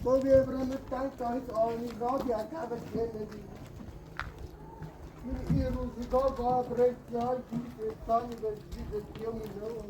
Probeer van de tijd uit al in radio, ik heb het geen hier moet ik ook wel breed naar die staan dat die jongen zo.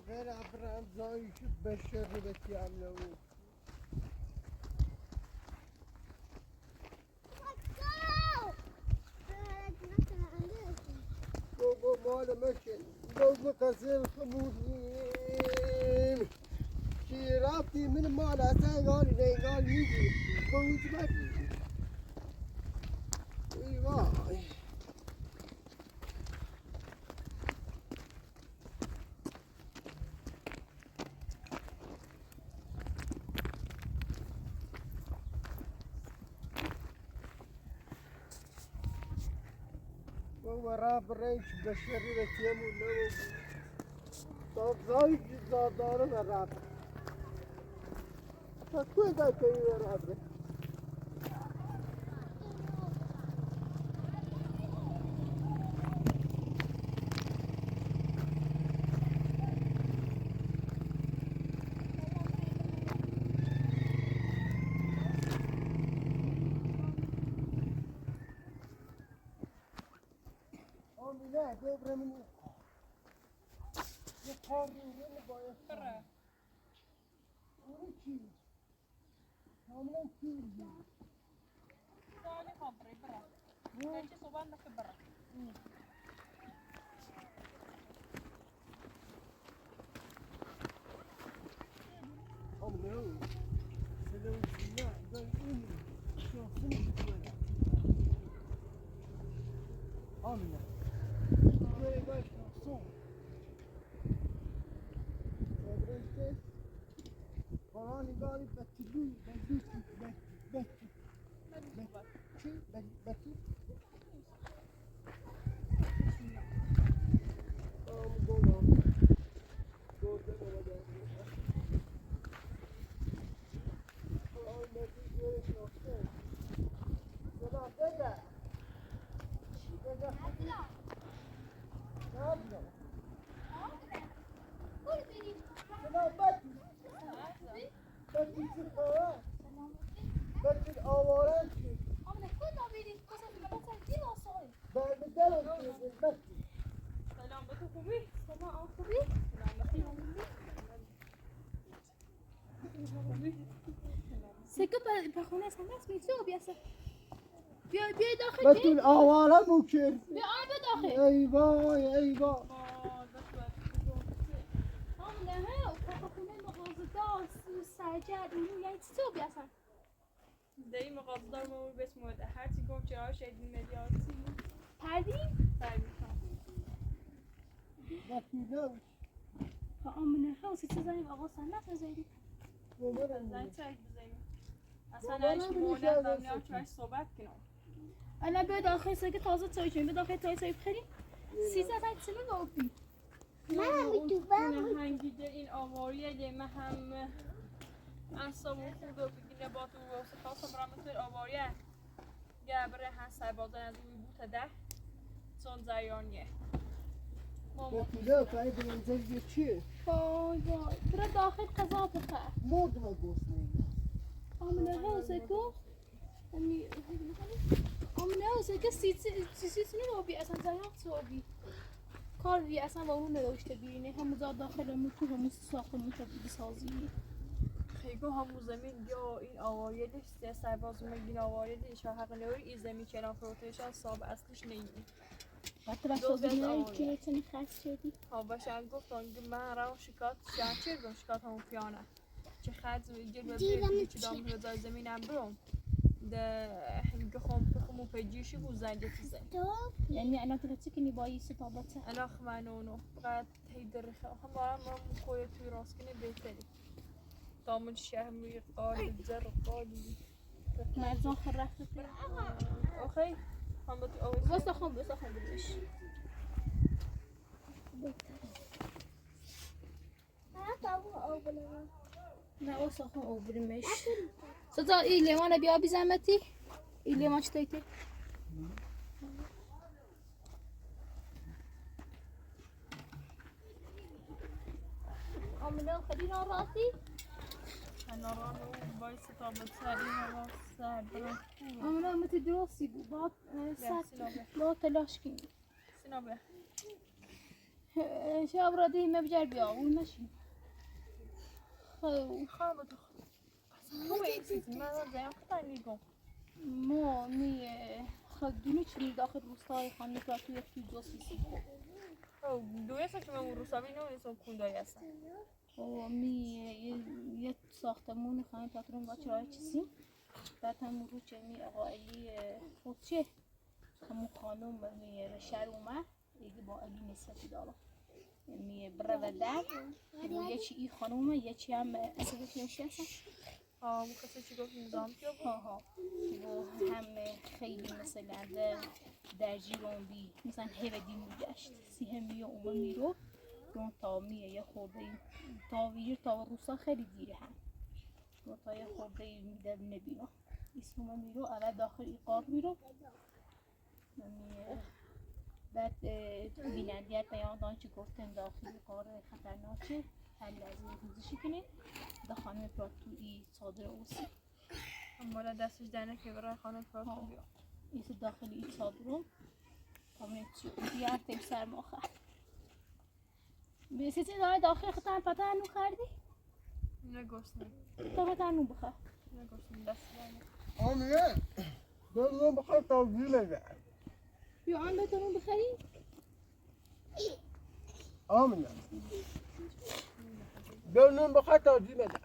غير عبر زايش بشر بتيعملوا بابا ماله مشي بابا قصير خمودين شي رابطي من مال أسان قال لي قال يجي بوج بدي ايوه ورا بريش بشري بتيم ولو طب زايد زادار ورا فكوي دا كي ورا بري کارونه باید برا اون چی؟ کاملا چی؟ سالی خبری برا نچه صبح نکه برا کاملا سلام نه داری این شخصی نمی‌کنه کاملا داری باش شخصی درسته قرآن گاری بطلوی بلوچی بچی چی؟ بچی؟ سلام به تو خوبی؟ سلام خوبی؟ سکه به خونه سمت میتونی بیاسه بیا داخل بتون آواره بکر بیا آن به داخل ای وای ای وای آمونه ها و خونه مغازه دار سرجد اونو یعنی چی تو بیاسه دایی مقابدار مامور بس موده هرچی گم چرا شدید ملیاتی پردیم؟ بتون نوش آمونه ها و سی چه زنیم آقا سنت نزایدی زن چک بزنیم اصلا نش مونه زمینی چاش صحبت کنم الان بیا داخل سکه تازه چای چون بیا داخل چای بخریم 13 ساعت سنو گفتی من هنگیده این آواریه لیمه هم اصابون خود و بگیره با تو و سپاس برام مثل آواریه گبره هست سربازان از این بوت ده چون زیانیه بتون نوش این بلنزه چیه؟ وای برو داخل قضا بخور مرد و گسنه آمونه ها سکو آمونه ها سکه سی سنو بی اصلا زیاد تو بی کار بی اصلا با اون نداشته بیرینه همو زاد داخل تو همو ساختمون شد بسازی خیلی همون زمین یا این آواریه دیست سرباز مگین آواریه دیش و حق نوری این زمین چنان فروتش از صاحب اصلش نیدی وقتی بسازی نه که چنین خرس شدی ها باشن گفتن که من رو شکات شهر گم شکات همون پیانه چه خرز و ایجل و بیرگی چه دام رضای زمینم برم ده هنگه خمو پیجیشی بود زنده تیزه یعنی الان تو چه کنی با این ستابته انا خمانونو فقط هیدر هم بارم من کوی توی راست کنی بهتری دامن شهمی قال زر قالی مرزان خرفت اوکی هم بتو اوی واسه خون بدوش نه واسه خون او برمش ستا این لیوان بیا بی زحمتی این لیوان چطوری تی آمنه خیلی ناراحتی انا رانو وای ستابت سری هوا سر برم آمنه مت درستی بود با ساعت با تلاش کنی سینابه شب را دیم بجر بیا اون ماشین خواهم بتو خوبه این چیزی من زیم خطا نیگم ما می خدونی چی داخل روستای خانه که توی تو سیسی دویه که من روسابی نمیدونستم کندایی هستم و یه ساختمون خانه پاترون با چرای چیزی بعد هم رو چه می آقا علی خود چه همون خانم می به شهر اومد دیگه با علی نسبتی دارم می بره و در و یه چی این خانومه یه چی هم اصابش نمیشه اصلا مخصوص چی گفت نظام کیا بود؟ ها و هم خیلی مثلا در جیرون بی مثلا هیودی میگشت سی همی و اومه میرو دون تا میه یه خورده تا ویر تا روسا خیلی دیره هم دون تا یه خورده میده نبینو اسمه میرو اول داخل ای قار میرو بعد بینندیت بیان دان چی گفتن داخل قار خطرناکه هر لحظه روزشی کنه دخانه پرات تو ای صادر اوسی مالا دستش دنه که برای خانه کار بیا ایسه داخل ای صادرم کامنت چیو بیار تیم سر ماخه بیسیتی داره داخل خطر پتر نو کردی؟ نه گرسنه. تا پتر نو بخواه. نه گرسنه دست آمینه دارم بخواه توضیح بده بیا آن بتونون بخری؟ آمینه دارم بخواه توضیح بده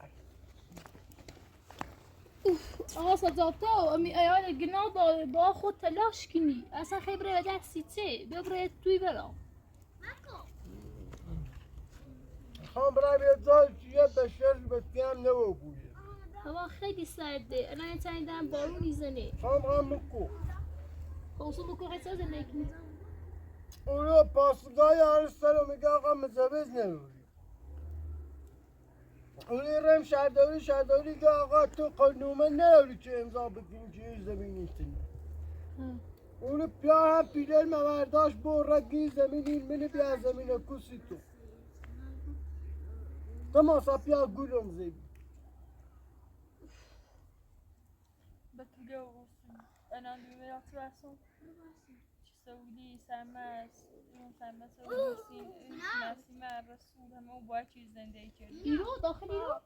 آقا سجاتا امی ایال گناه با خود تلاش کنی اصلا خبره و دستی چه ببره توی برام خواهم برای یه جای چیه بشر بسیم نو بویه هوا خیلی سرده الان چند دم بارون میزنه خواهم هم بکو خوصو بکن قصه زنده کنی اونو پاسگاه هر سر رو میگه آقا مزبز نروری اونی رم شهرداری که آقا تو قانومه نروری که امضا بکنی که زمین نیستنی اونو پیا هم پیدر مورداش برگی زمین این منی بیا زمین کسی تو تماسا پیا گلم زیبی بطوله و غصن الان دویرات رسون سعودی سمس اون سمس سعودی مسیمه رسول همه اون باید چیز زنده کرد ایرو داخل ایرو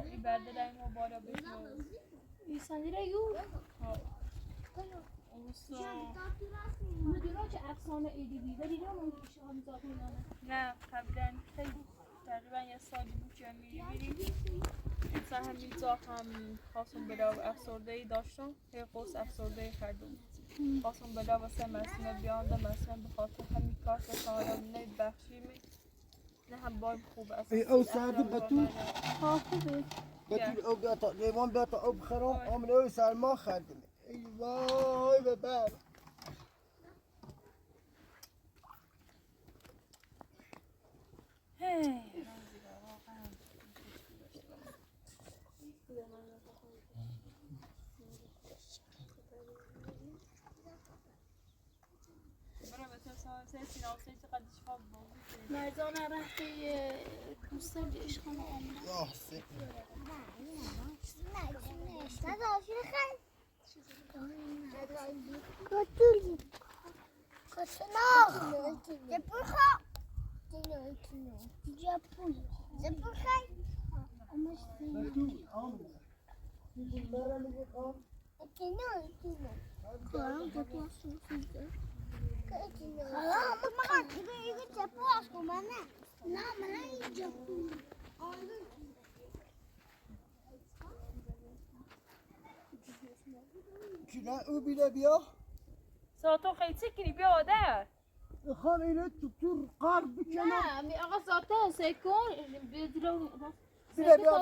این برده دایم و بالا بشو این سندیره یو اوسو مدیرا چه افسانه ایدی بیده دیده اون پیشه ها میزاد میدانه نه قبلا خیلی تقریبا یه سالی بود که میریم مثلا همین جا هم خواستم بلا افسردهی داشتم یه قوس افسردهی کردم خواستم بلا واسه مسیمه بیانده مسیمه بخاطر همین کار که سهارم نید بخشیمی نه هم باید خوب است او سعد بطول ها خوبه بطول او بیاتا لیوان بیاتا او بخرام آمن او سرما خردمه ای وای ببر مرزان رفته کوستر دیش خانه آمده یاسه کلا او بیده بیا ساعتو خیلی سکنی بیا آده خان اینه تو قرب بکنم نه می آقا ساعتا سکون بیدرو بیده بیا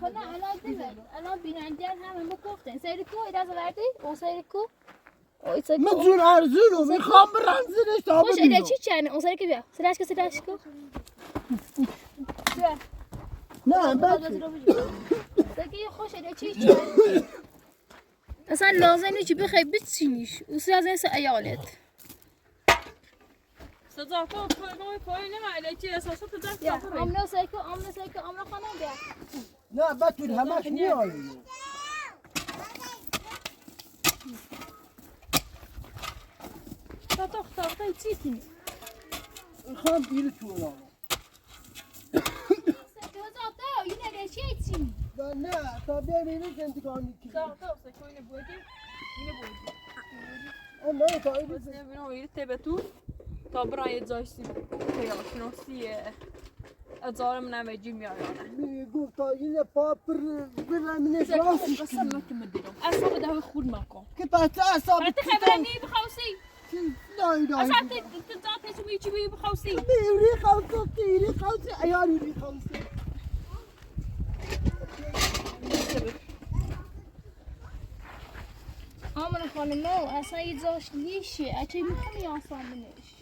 نه الان دیدم الان بیننده همه گفتن سری کو ایراز وردی او سری کو من زون ارزونو میخوام برم زیرش تا خوش ببینم ایده چی چنه اون سری که بیا سرش کو بیا نه بچه سکی خوش ایده چی چنه اصلا لازم نیست بخوای بچینیش اصلا از این ایالت ساعتو پای نمیده چی اساسا تو دست بیا آمنا سکی آمنا خانم بیا نه بطول همش میایی ساعتو خطاقتای چی کنی میخوام بیره تو اونا نه تا ببینید انتقامی کنید ساعتو سکو اینه بودی نه تا این بس نمیدونم ولی تبتو تا برای جایسی پیدا شناسی ازارم نمیجی میارانه میگفت تا این پاپر برمینش راستی قسم نکم دیدم اصلا بده خود مکن که پس اصاب بعد خبرنی بخوسی نه اصلا تجات اسمی چی بی بخوسی میری خواستی ایاری ری خواستی آمن خانم اصلا یه جاش لیشه اچه میخونی آسامنش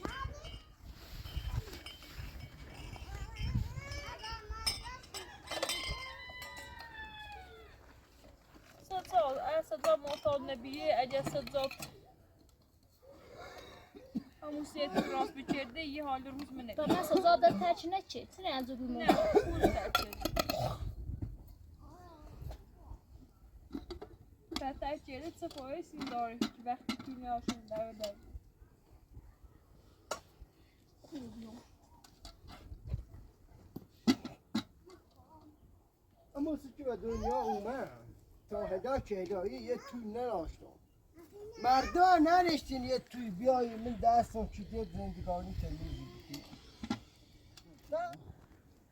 صدا معتاد نبیه اگه صدا همون سیت راست بچرده یه حال روز منه تا من صدا در تچ نچه تنه از او بیمون نه خود ترچه ترچه چه فایسی داره که وقتی کنی هاشون داره روزی که به دنیا اومد تا هدا که هدایی یه توی نداشتم مردا نرشتین یه توی بیایی من دستم که دید زندگانی تمیزی بکنم نه؟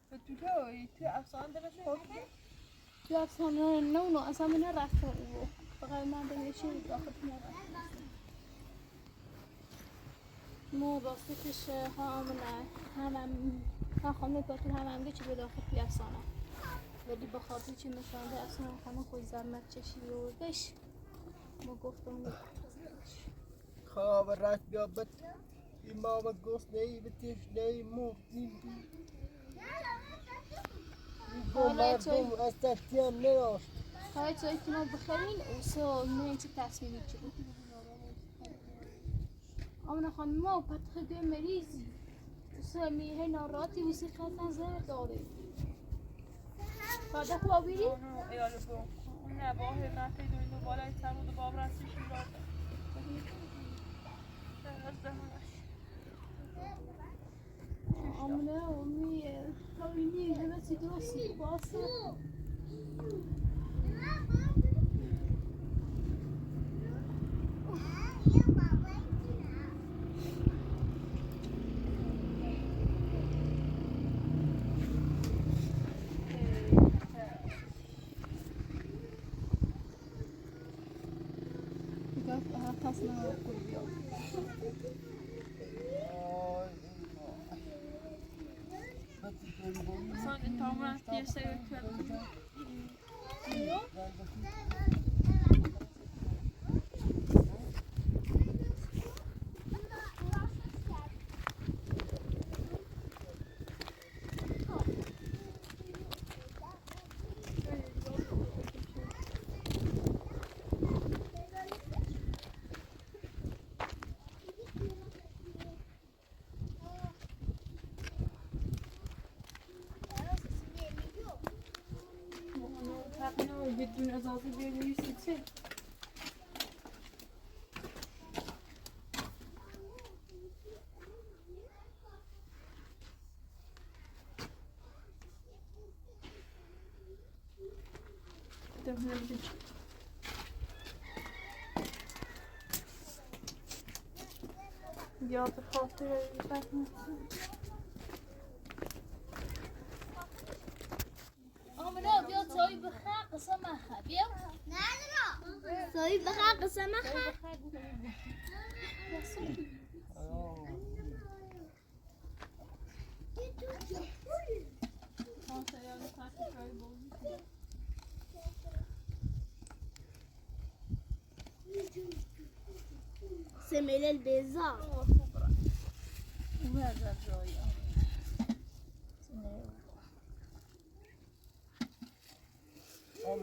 به تو افسانه دلش خوبه؟ تو افسانه نه اصلا من نرفتم او فقط من بهشی داخل نرفتم ما راستش هم خانه کاتون هم چی به داخل توی افسانه ولی به خاطر چی مثلا افسانه خانه خود زحمت چشی بردش ما گفتم خواب رات بیابد ما و گوست نی و تیش نی مردیم میگو مردم از تکتیم نداشت حالا توی که ما بخرین اوسا نه چه تصمیمی چی بود آمنا خانم ما پتخ دوی مریضی اوسا میه ناراتی ویسی خط نظر داره بعد خواه بیری؟ اونو ایاله برو اون نباه نفی دویدو بالای سمود و باب رستش راده از دهانش آمنا امیه همینی همه چی درستی باسه Kasna kuruyor. مثلا این تام رفت یه سری کرد بدون اجازه بیاری چی؟ یا به خاطر آمنا بیا چای بخیر قسم خا بیا چای بخیر قسم خا سميل البيضاء وهذا الرؤيا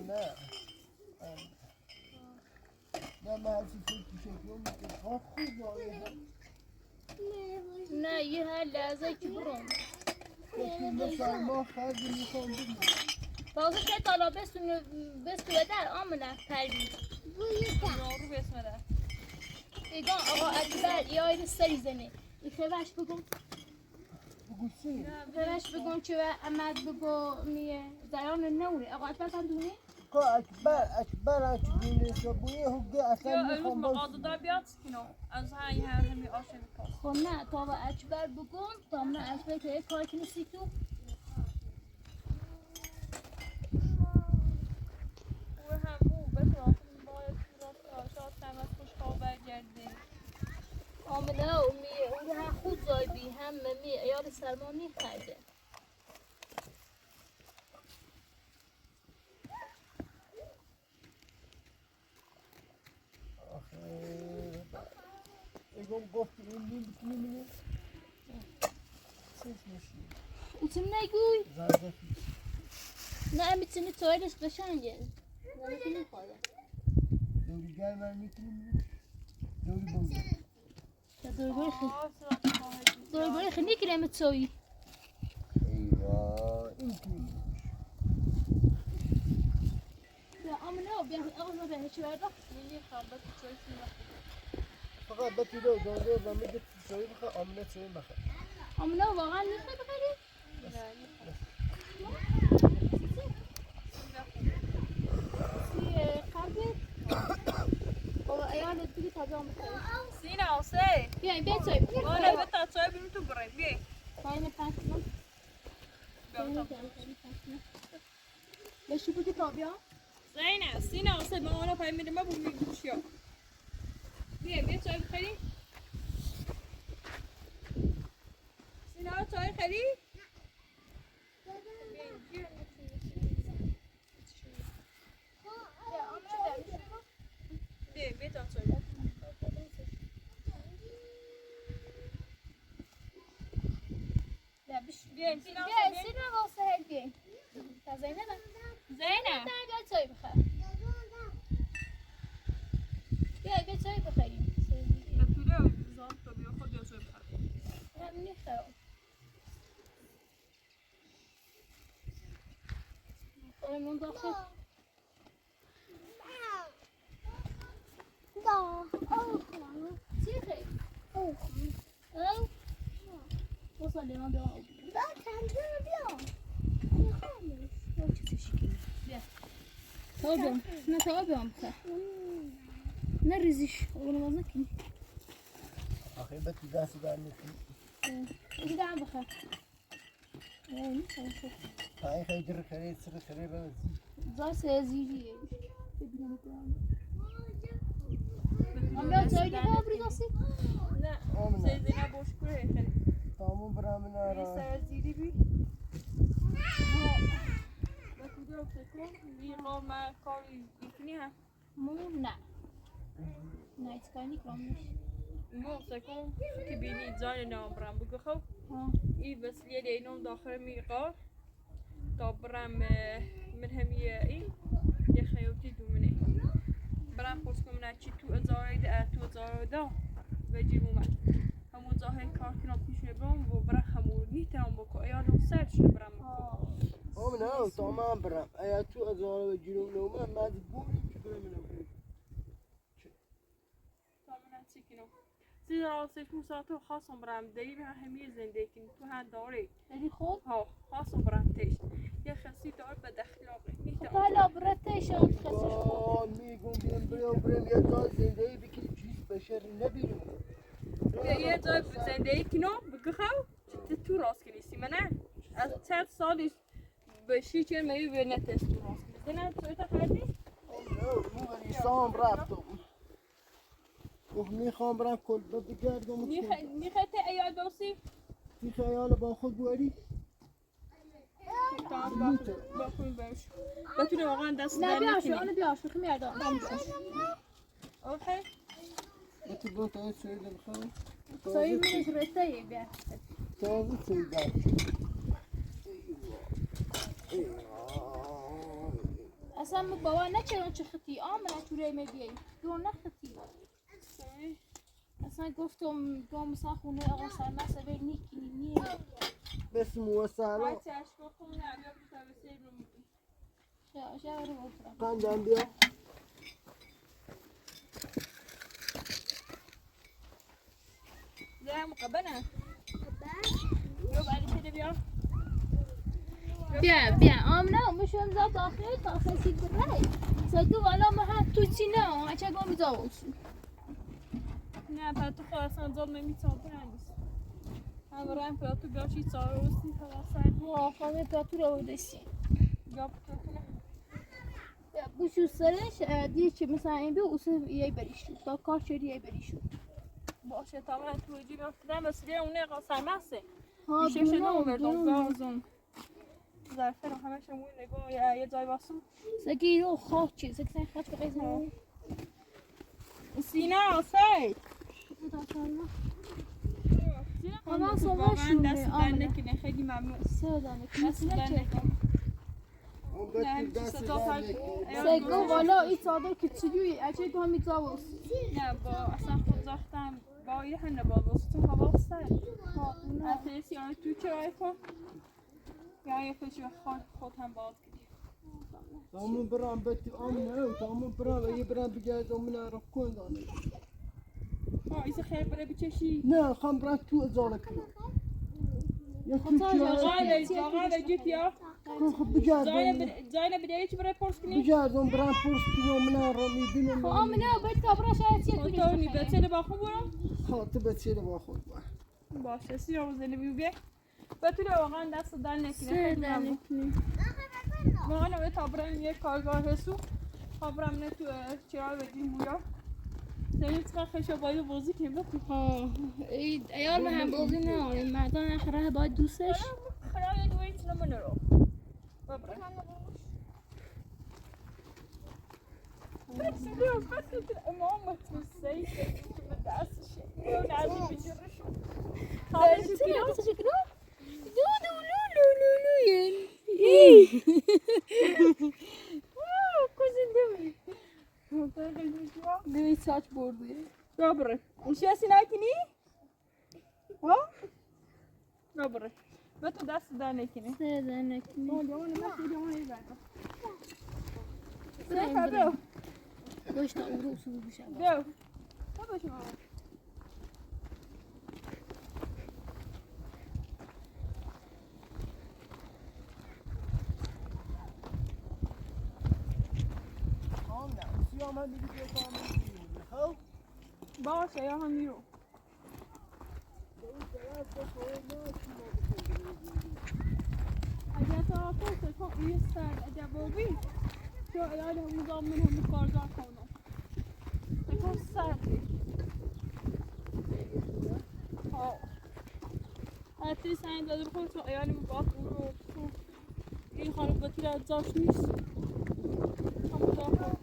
نه نه ما هرچی فکر شکلون میکنم خوب باید نه یه هر لحظه که برون مثلا ما خرد میخوام بگیم تازه که تالا بستو بدر آمنه پرویز یارو بسمه ایگان آقا اکبر یه آیر سری زنه ای خیوش بگم بگو چی؟ خیوش بگم چه امد بگو میه زیان نوره آقا اکبر هم دونه؟ که اکبر اگه دونسته بویه هگه اصلا یا امروز میخوام مقاده دار بیاد سکینو از های همی آشه میکنم خب نه تا با اکبر بگم تا من اکبر که کار کنی سی تو او هم او بسرعه باید راست شاد تماس خوش خواب برگرده آمنه و میه اون رو هم خود زایبی هم میه ایال سلمان میخرده اگم گفت این نیم میگه سیس میشی اوتم نگوی زرزفی نه میتونی تویلش قشنگه نمیتونی میخواره دوری گرم میکنیم دوری بوزه دوری خیلی کرم توی ایوه این کنیم آمنه بیا آقا بیا هیچی برده یه خبر چای فقط بطی دو دانده و میگه چایی بخواه آمنه چایی بخواه آمنه واقعا میخوای بخری؟ قلبت بابا ایالت دیگه تابعا بخیر سینا سه بیاین بیا چای بخیر آره بتا چای بریم تو بریم بیا پایین پنج کنم بشو بودی تابعا زینه سینا سه به اون پای میریم بابا میگوشیا بیا چای بخری سینا چای خری بیا تا چای بیاین سینا سینا واسه هل بیاین تا زینه زینه بیا چای بخیر بیا چای بخوریم به طوله زان تو بیا خود یا چای بخر من میخوام خودمون داخل چی خیلی؟ او بسا لیوان بیا بیا چندون بیا بیا تا بیام نه تا بیام بخیر نه ریزیش اونو باز نکنی آخه به تو دست در نکنی دیگه هم بخیر نیستم خوب پای خیلی خرید سر خرید بزی زار سازیریه ببینم کنم املا چای دیگه آبری دستی نه زینه boş kuruyor خیلی تامون برام bir نارا سرزیری بی به کجا فکر میقام کاری میکنی هم مو نه نه اسکانی کامش مو سکون که بینی جان نام برام بگو خب ای وسیله اینم داخل میقام تا برام من همیه ای یه خیوتی دومنه برام پرس کنم چی تو ازاره و جیم اومد همون ظاهر کار کنم پیش برام و برای همون نیتم بکو ایالو سرچ برام نه تمام برام ایا تو ازاره و جنوب نومه مجبوری که برام نبود تمام چیکینو زیرا سه ساعت خاصم برام دیگه به همیه زندگی تو هم داری یعنی خود ها خاصم برام تیش یه خسی دار به داخل نیتم حالا براتش آن خسش خود میگم بریم یه جای زندگی بکنیم چیز بشری نبینیم یه جای زندگی کنم بگو خب تو راست کنیسی منه از چند سالی به شیچه میگی به نتست تو راست کنیسی نه تو تا خریدی مو سام رفتم میخوام برم کل بگردم میخوای ایال باسی این خیال با خود بوری با خود باش بتونه واقعا دست نه در بیاشو نکنی آنو بیاشو خیلی میردم اوکی تو با تو سوید بخوام سایی منش رسته بیا تازه سوید اصلا مو بابا نچران چه خطی آمنه توره می بیایی دور نخطی اصلا گفتم گام مثلا خونه آقا سرمسه بیر نیکنی نیه بسم و سلام هرچی اشکا خونه عبیا بسا بسید رو میگی شاید رو بکنم قندم بیا زیرا مقبنه رو بعدی شده بیا بیا آمنه مشون زاد داخل تا خسید برای سگو والا ما هم تو چی نه اچه گام زاوشو نه پر تو خواهد اصلا زاد نمیتاب برندیست هم رایم پر تو بیا چی چاره روستی خواستن خانه پاتو رو دستی یا بکنه بوشو سرش دیگه که مثلا این بیا اوسه یه بریشو تا کار شدی یه بریشو باشه تا من تو جیب افتادم بس دیگه اونه قاسمسه ها میشه شده دونم اومدم گازون ظرفه رو همه شمون نگاه یه جای باسم سگی رو خواه چی سگی خواه چی بقیز سینا سید اما صبح واقعا شونه دست در نکنه خیلی ممنون سه دانه دست در نکنه اون بچه دست در سگو والا این صادر که چیوی اچه گاه میزاوز نه با اصلا خود زاختم با یه هنه با دوستم هوا سر اتنسی آن تو چرای کن یا یه فشو خود هم باز کنی تامون برام بتی آمنه تامون برام یه برام بگردم من رو کن دانه ایسا خیلی بره بچشی نه خواهم برم تو ازاره کنم یه تو چیاره جاقا بگی پیا خب بگردم جای بدهی چی برای پرس کنی؟ بگردم برم پرس کنم من را میبینم خب آمنه باید کابرا شاید چیه تو توی نی بچه با خود برو؟ خاطر بچه با خود باشه سیاه زنی بیو بتونه واقعا دست در نکنه خیلی ممنون واقعا اوه تابرم یک کارگاه هستو تابرم نه تو چرا بدیم بویا زنی چقدر خیلی باید بازی کنیم بکنیم ها ایار به هم بازی نه مردان اخره باید دوستش خرای دوی چنه من رو بابرم بس امامت بسی که من دستشه یا نزی بجرشو خواهدشو کنم دو لو لو لو ین کزین دوی دوی ساچ برده Dobre. Ušli si nakini? Ha? Dobre. Beto da se da nekini. سه زنکی No, idemo izajmo. سه Seka, bio. گوشت اورو سو بشه Bio. Kako ćemo? سیاه من دیگه خب Baše, ja ham miru. اگر توافق تو این سر ادبابی شو ایال هم مزامن هم کارزار کنم تکون سردی حتی سعی داده بخور تو ایال مباق اون رو تو این خانواتی را ازاش نیست هم مزاق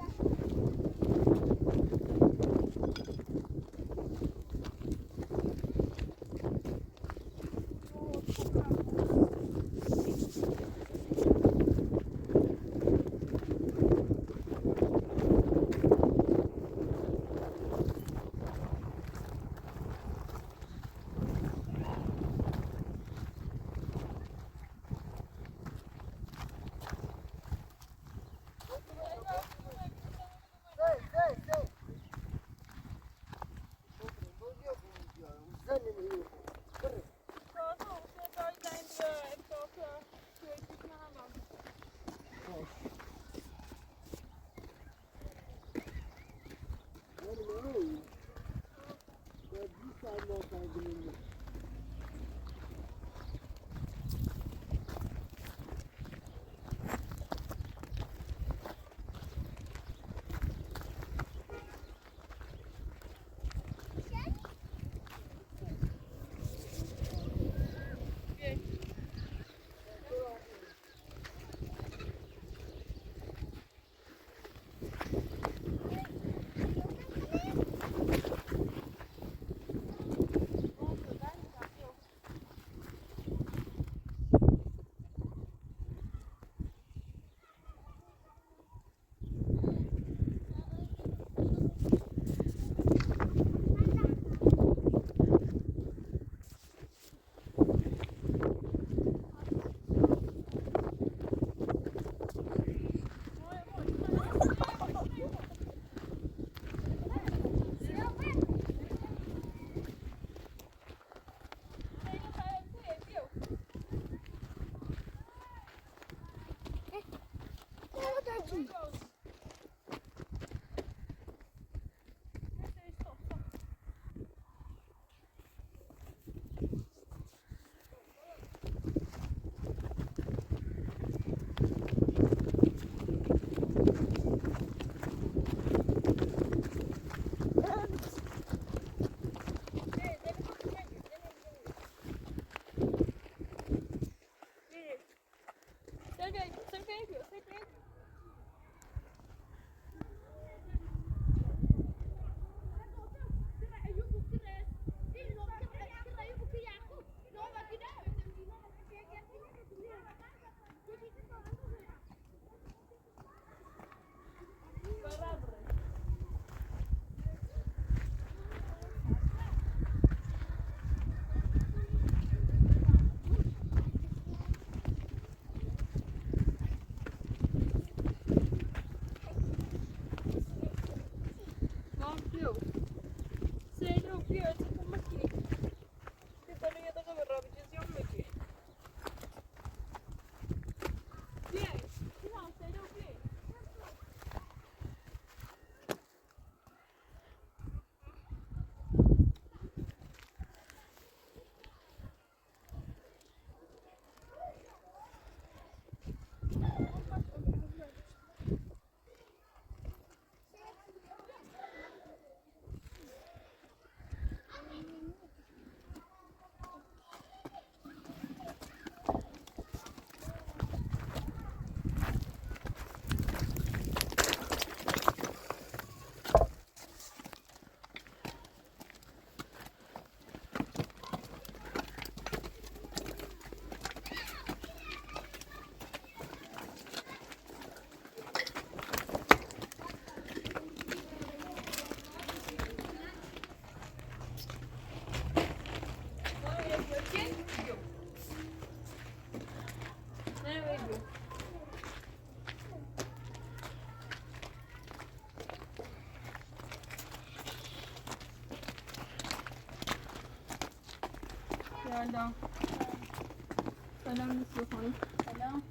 سلام.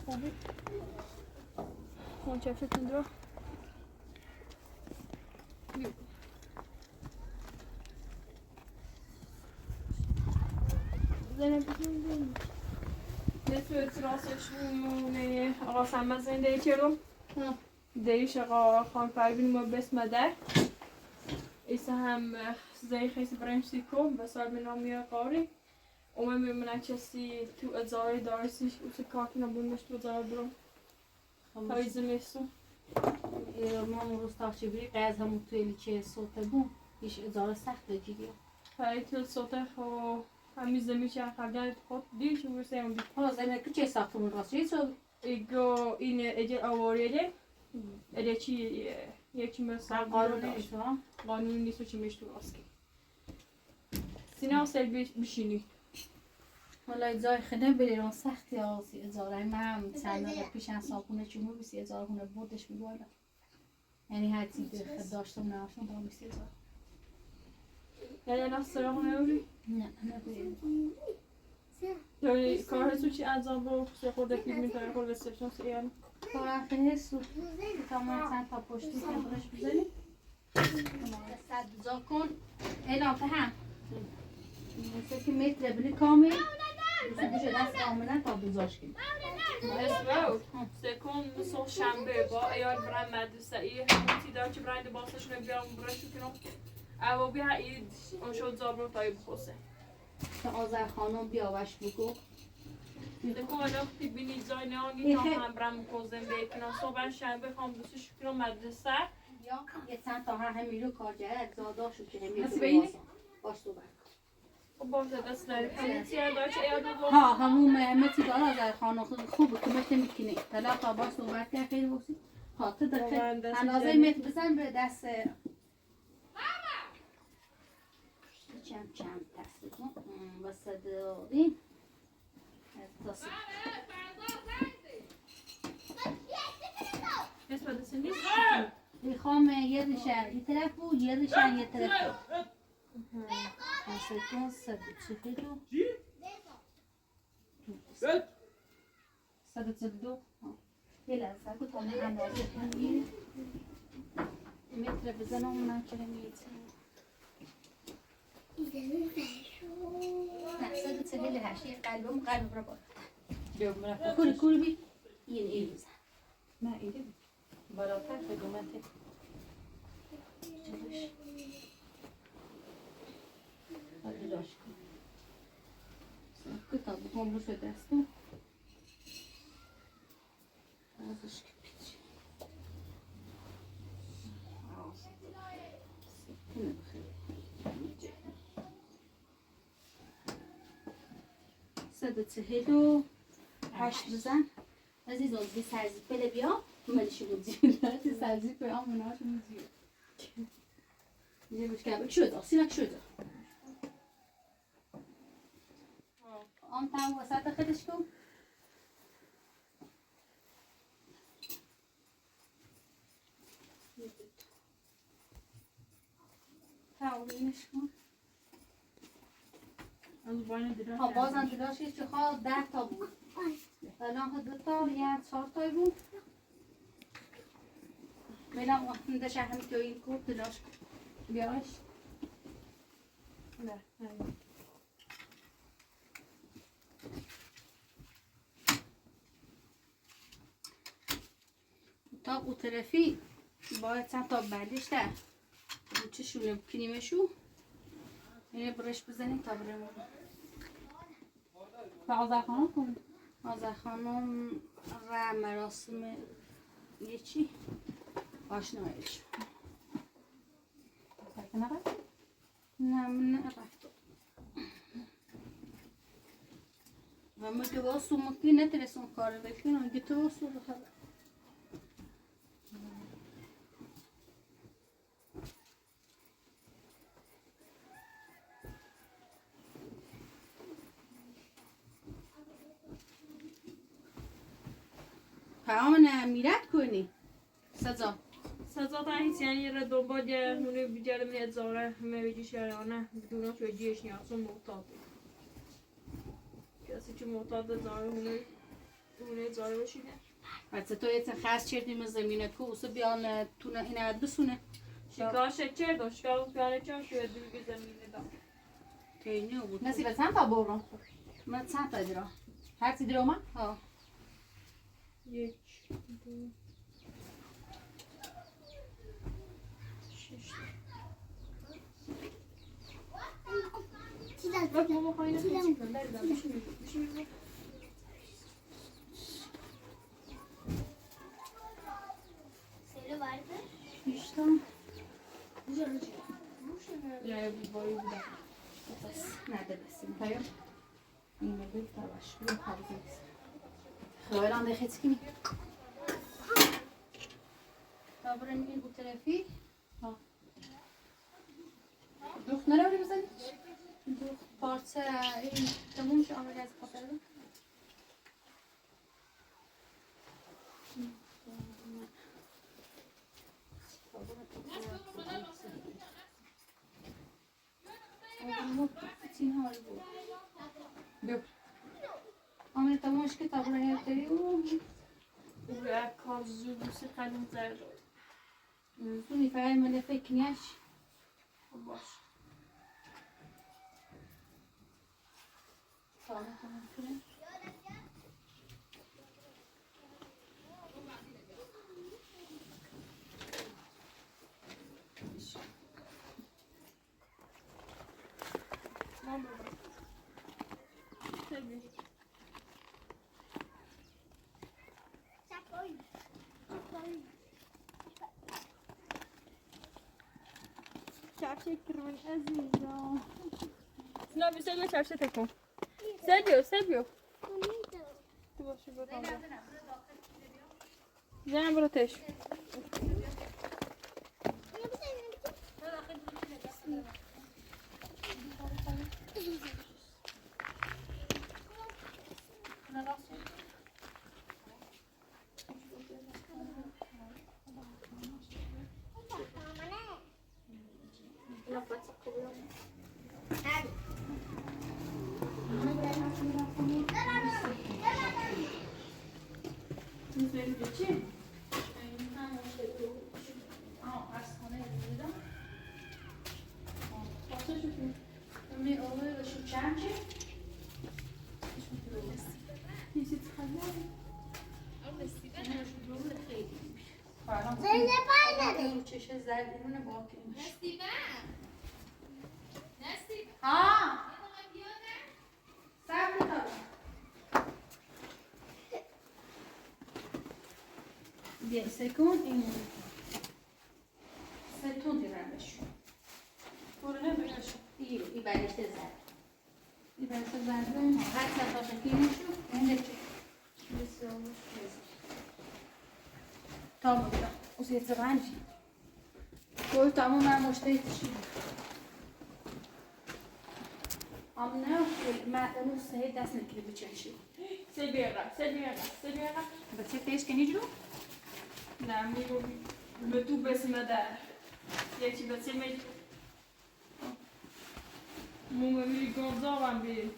خوبی؟ خون چفتون درو؟ Dit راستش مونه آقا سمت زنده کردم دیش آقا خان پروین ما بسمده ایسا هم زی خیلی برمسی کن بسار من نامی قاری اومه میمونه کسی تو ازاره دارسیش اوچه کاکی نبونش تو ازاره برم های زمیستو ما امروز تاچه بری قیز همون توی لیچه صوته بون ایش اداره سخت جیگه های تو صوته خو همی زمیشه قبل خود دیر چه برسه هم دید حالا زمین که چه ساختمون راست چه سو ایگو این اجل آواریده اده چی یکی مثلا قانونی نیست ها قانون نیست و چی میشتو راستی سینا سل بشینی حالا اداره خیلی بریران سختی آسی اداره من هم چند دقیقه پیشن صابونه چونو بیسی اداره هونه بودش میبایلا یعنی هر چیز داشتم ناشون با بیسی اداره یعنی نه سراغ نمیری؟ نه نبریم یعنی کار چی انجام با سه خورده فیلم میکنه خورده سشن سیان کارم خیلی سو تا من چند تا پشتی کنش بزنیم صد بزار کن اعلام هم مثل که متر بلی کامل بشه دست کاملا تا بزارش کنیم اسمو سکون مثل شنبه با ایال برند مدرسه ای همونتی دار که برند باسشون بیام برشو کنم او بیا اید اون شد زابرو تایی بخوصه تا آذر خانم بیاوش بگو دکو وقتی بینی زای نانی تا هم برم کوزن بیکنم صبح شنبه خواهم دوستش کنم مدرسه یا یه چند تا همین رو کار جره زاداشو که همین نصیب اینه؟ باش تو برکن خب باشه دست نری همونتی هم دار که ایال رو ها همون متی دار آذر خانم خوبه که مت میکنه طلا تا باش صحبت کرد خیلی بوسی ها تو دقیقه اندازه مت بزن به دست چم دست بزن وسط دادیم تصف اسم دسته نیست؟ میخوام یه ریشن یه طرف بود یه ریشن یه طرف بود کن صد چه دو صد دو یه لحظه بود تا من اندازه کنم متر بزنم من که نمیتونم نه صد چهل هشت یه قلب رو بالا کوری بی این بزن نه ایده بالاتر خدمته چلوش حالی داشت کن کتاب بکن بوش دستم ازش که پیچ سکنه بخیلی صد چهل و هشت بزن عزیزان بی سرزیب بله بیا ملیشی بود زیده چه سرزیب به آموناش میزیده یه بشکر بک شده سینک شده آن تم وسط خودش کن تاولینش کن از باین دیدن ها بازم دلاشی چه خواه 10 تا بود الان ها 2 تا یا 4 تایی بود میلم وقتی شهر همی توی این کور دلاش بیاش نه نه تا او طرفی باید چند تا بعدش ده چه شونه بکنیمشو اینه برش بزنیم تا برمون و آذر خانم کن آذر خانم و مراسم یه چی آشنایش سرکنه قد نه من رفت و ما که واسو مکی نترسون کار بکنم که تو واسو بخواه پیام میرد کنی سزا سزا تا هیچ یعنی را دنبال یه هونه بیجاره میاد زاره همه بیجی شرانه بدونه که جیش نیاسون محتاطی کس کسی که معتاد اونه زاره بشینه حتی تو یه خاص چردیم زمینه کو اوسه بیان تونه اینه بسونه شکار شکر داشت شکار پیانه چون شوید دیگه زمینه دام تینه بود نصیب چند تا برم من چند تا درام هر چی درام ها 1 2 6 bak baba kaynak çıkıyor nereden bir şey yok Seri vardı. işte ya bu boyu bu da bas nerede besin tayo yine bir talaş bir hareket خيران ده خدتيني طابرن این bu tarafı ha Yok nereye öyle güzel? Yok parça tamam şu ameliyat kapatalım. Yok. Ameliyat tamam şu taburun yaptırıyor. buraya kazı bu seferin zerre Suni fa'al ملفه کنیش baş tamam کنه tamam baba tabii Çakoy. Çakoy. Çarşı kırmızı azizim. Sınav bir söyle çarşı tekrar. Seviyor, seviyor. Bonito. Dur başı bakalım. Zeynep burada teş. Zeynep aynen. چشه زردونه باقیمش ها صبر کن Bien, sekund in sekund ilerleş. Buraya mı yaşıyor? İyi, ilerleşte zaten. İlerleşte zaten. Her sefer şekilde şu, önce Nesi olmuş? tamam da. O sesi ranci. Koy tamam ben مشتری تشی. Amma ما اون سه دست نکلی بچشی. Seviyorum. بچه پیش کنی جو؟ نه میگو به تو بسمه در یکی بسمه مومی گنزاوم بی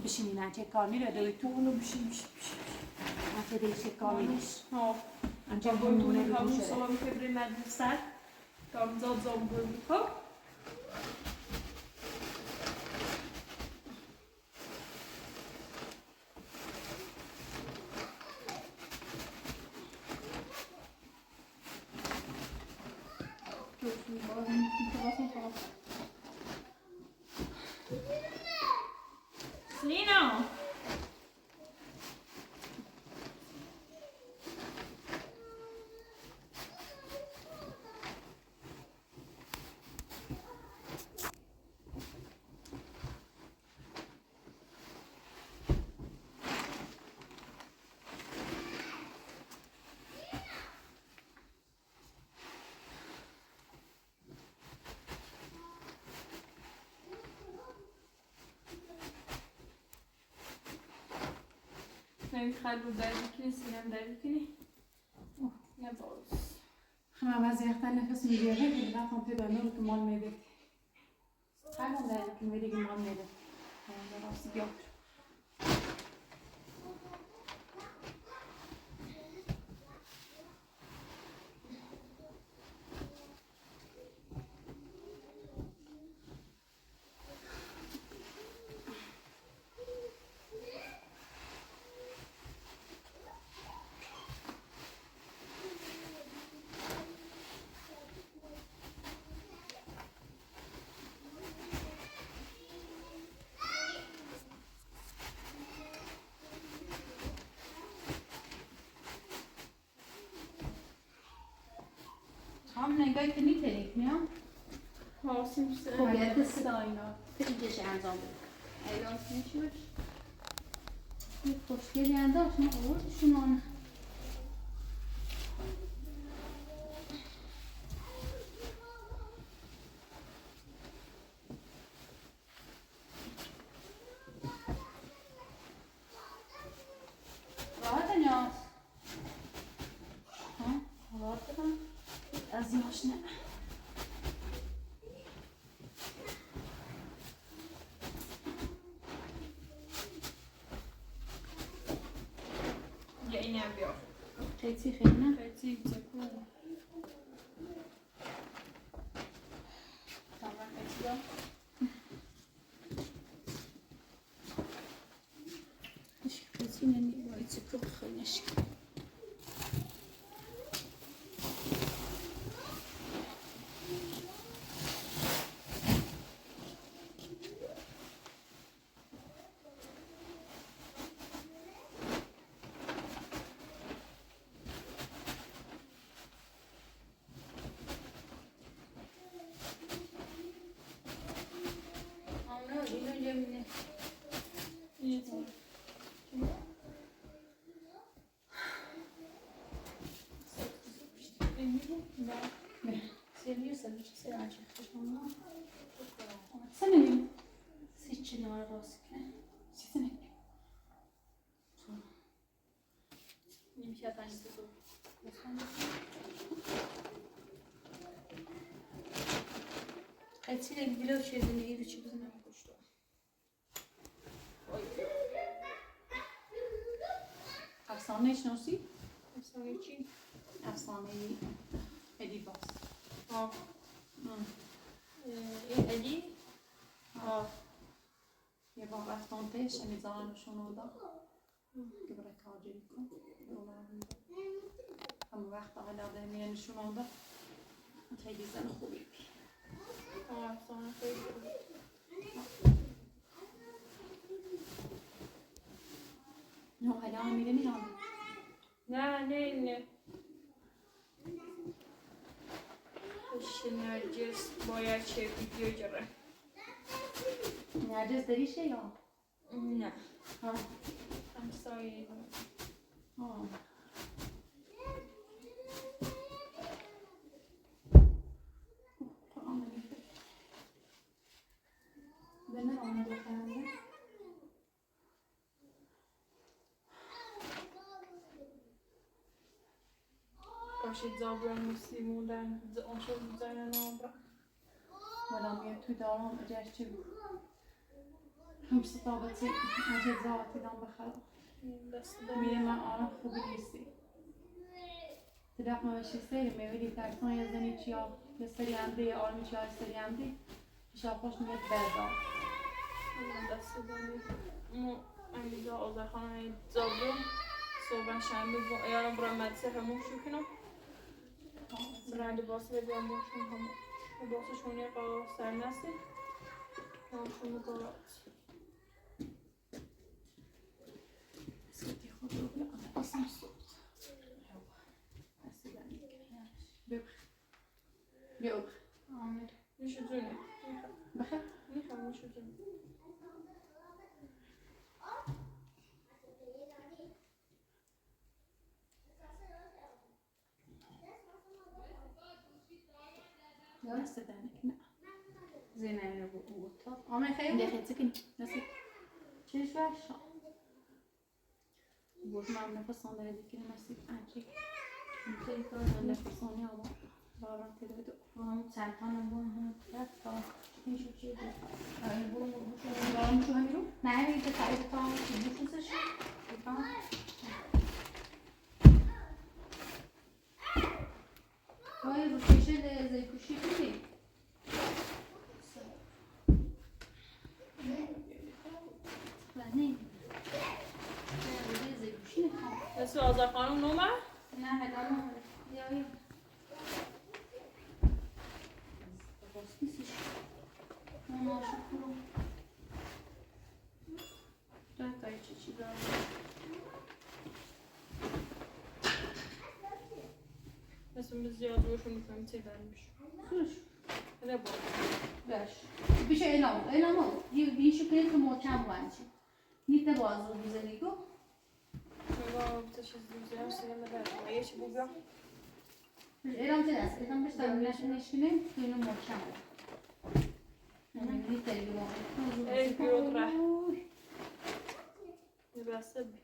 بشینی نه چه کار میره دوی تو اونو بشیمش حتی دیگه کار میرش ها انجام باید همونه اونی رو همون بوشه سلامی که بری مدرسه کام زاد زام بود خب Nino! خیلی خیلی در بکنی سینم در بکنی نباز خب بعضی وقتا نفس میگیره که بعد هم پیدا نمیشه که مال میده همون در که میگه که مال میده درست بیاد هم نگاهی که نیتریک میام حاسم خب یه دست داینا خیلیش انجام بده ایلان میشوش یه خوشگلی انداز ما آوردشون آن راحت نیاز راحت بدم از یاش نه یا اینم بیا قیچی خیلی نه خیلی تکون تمام قیچی دار قیچی نمی باید چکو بخوری نشکن سنمی سیچی نار راست کنه سنمی نمیشه پنج تو قیچی نگیره و چیزی نگیره چی بزنم کشتو افسانه شناسی افسانه چی؟ افسانه ادیباس آه این علی آه یه بار رفتم پیش میزانشون رو داد که برای تاجری کن همون وقت آقای داده میانشون رو داد خیلی زن خوبی آه افسانه خیلی نه حالا میره میرم نه خوش نرجس باید چه ویدیو جره نرجس دریشه یا؟ نه ها همسایه ها قرآن نمیده بنر آمده بخنده باشید زابران موسیمودن اون شد زنن آبرا ولی میاد توی دارم اجاش چی بود هم ستابتی اجازاتی دام بخرم دست میره من آرام خوبی نیستی تداخل ماشی سری میبینی ترسان یه زنی چیا یه سری انده آرمی چیا یه سری انده شا خوش میاد بردار دست دادم مو امیدا آزرخانه زابران صبح شنبه با یارم برای مدرسه همون شو کنم رنگ باصله بیام موشون همون باسشون یه قرار سرنسته همشون قرارات سیتی خود رو بیان اصلا صبح اصلا ببخ بیا بخ آمد میشه جونه بخیر میخوام میشه جونه درسته دنک نه زینه رو بوتا آمه خیلی دخیل سکنی نسی چیش ورشا بود من نفسان داره دیگه نسید انچه میتونی کار نفسانی آلا بارم تیده دو هم سلطان بون هم رفت تا این شو چیه بود بون بارم شو همین رو؟ نه میگه تعریف تا هم چی بوشوزش بکن توی روششه زیکوشی بودی نه زیکوشی نخوام اسم آذر خانم نومه؟ نه هدام نماره یا نیستش ماما شکرم تای چی دارم اسم زیاد روشون میکنم چی برمیش سوش بده بود باش بیشه اعلام بیشو کنید که محکم بانچی نیت بازو بزنی گو نگاه بتشیز دوزیم سینما در یه چی بگم اعلام چه دست اعلام بشه نشینه تو اینو محکم نیت بیرون ای بیرون ره بسته بی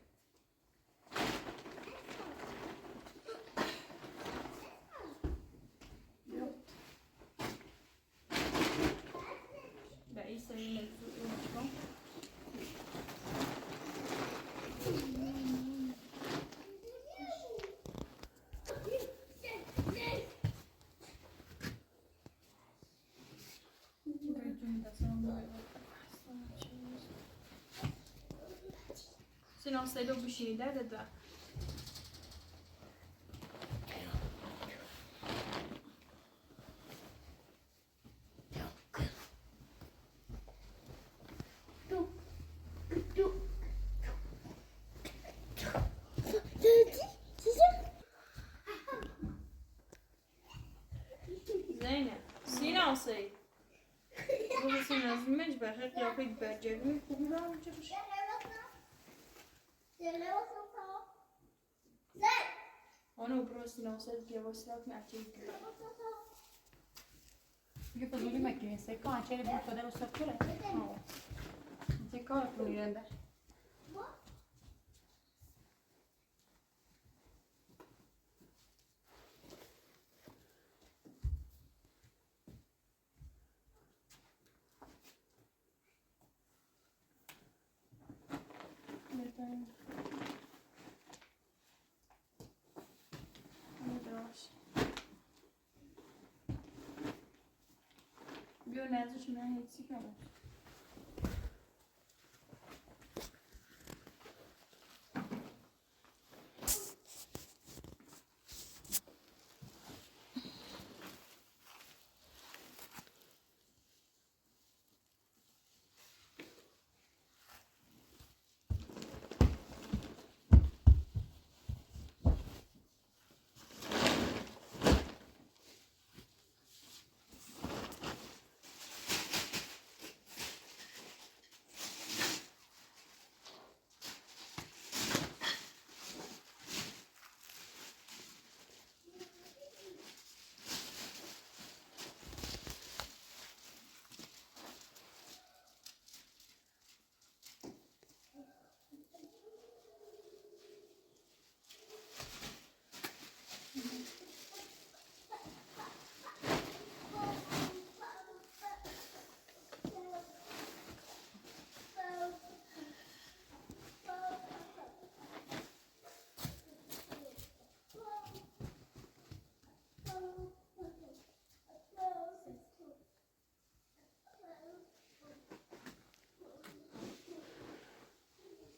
به این سری نزدو این Sinon, c'est l'obligé dedans. زينة سينا سي بابا سينا زمج بخير قيافة برجبي كوبا وجرش أنا برو سينا سي جواسلات معتيك دیگه فضولی مکنی سکا انچه بود شده رو سب کنه چه کار کنی رنده بیا نزدش من هیچی کنم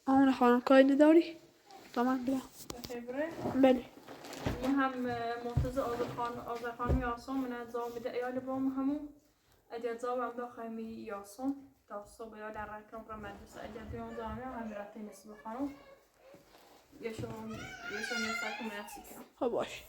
آن خانم قاعده داری؟ تمام بله خبره بله من هم مرتضی آذرخان یاسون من زامده ایال بام همون ادیت زابم داخل یاسون تا صبح ایال در رکن را مدرسه ادیت بیان زامه هم رفته نسبه خانم یشون یستا کنم نفسی کنم خب باش